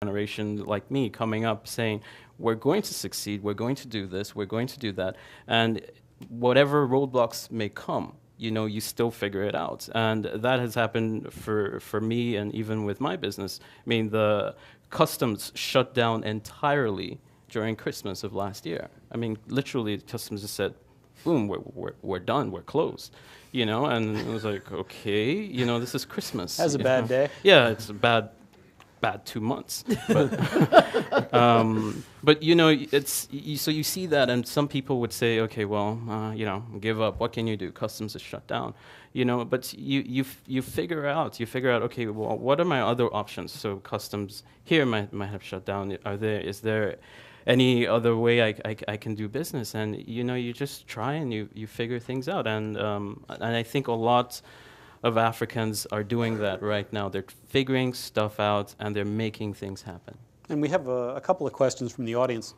generation like me coming up saying, we're going to succeed, we're going to do this, we're going to do that, and whatever roadblocks may come, you still figure it out. And that has happened for me, and even with my business. I mean, the customs shut down entirely during Christmas of last year. I mean, literally, customs just said, boom, we're done, we're closed, and it was like, okay, this is Christmas. That's a bad day. Yeah, it's a bad 2 months. But so you see that, and some people would say, okay, well, give up. What can you do? Customs is shut down, But you figure out, okay, well, what are my other options? So customs here might have shut down. Is there any other way I can do business? And you just try and you figure things out. And I think a lot of Africans are doing that right now. They're figuring stuff out and they're making things happen. And we have a couple of questions from the audience,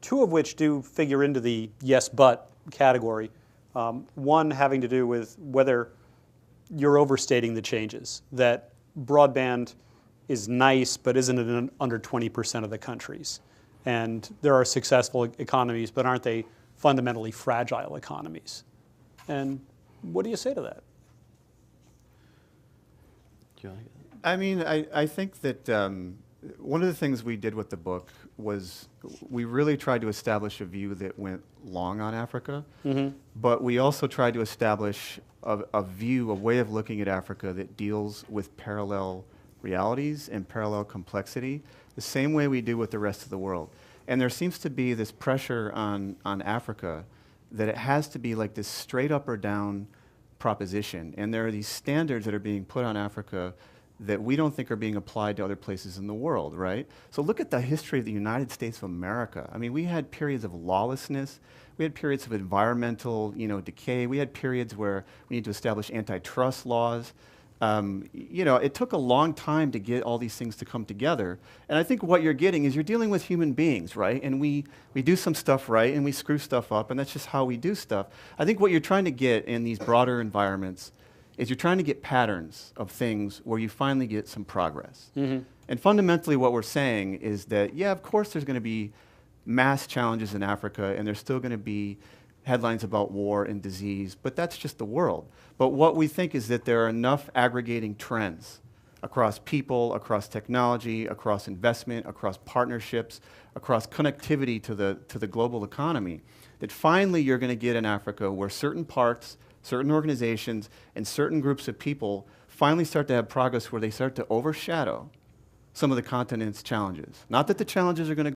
two of which do figure into the yes but category. One having to do with whether you're overstating the changes, that broadband is nice but isn't in under 20% of the countries. And there are successful economies, but aren't they fundamentally fragile economies? And what do you say to that? I mean, I think that one of the things we did with the book was we really tried to establish a view that went long on Africa, but we also tried to establish a view, a way of looking at Africa that deals with parallel realities and parallel complexity, the same way we do with the rest of the world. And there seems to be this pressure on Africa that it has to be like this straight up or down proposition. And there are these standards that are being put on Africa that we don't think are being applied to other places in the world, right? So look at the history of the United States of America. I mean, we had periods of lawlessness. We had periods of environmental, decay. We had periods where we need to establish antitrust laws. It took a long time to get all these things to come together. And I think what you're getting is you're dealing with human beings, right? And we do some stuff right and we screw stuff up, and that's just how we do stuff. I think what you're trying to get in these broader environments is you're trying to get patterns of things where you finally get some progress. And fundamentally what we're saying is that, yeah, of course there's going to be mass challenges in Africa, and there's still going to be headlines about war and disease, but that's just the world. But what we think is that there are enough aggregating trends across people, across technology, across investment, across partnerships, across connectivity to the global economy, that finally you're going to get in Africa where certain parts, certain organizations, and certain groups of people finally start to have progress where they start to overshadow some of the continent's challenges. Not that the challenges are going to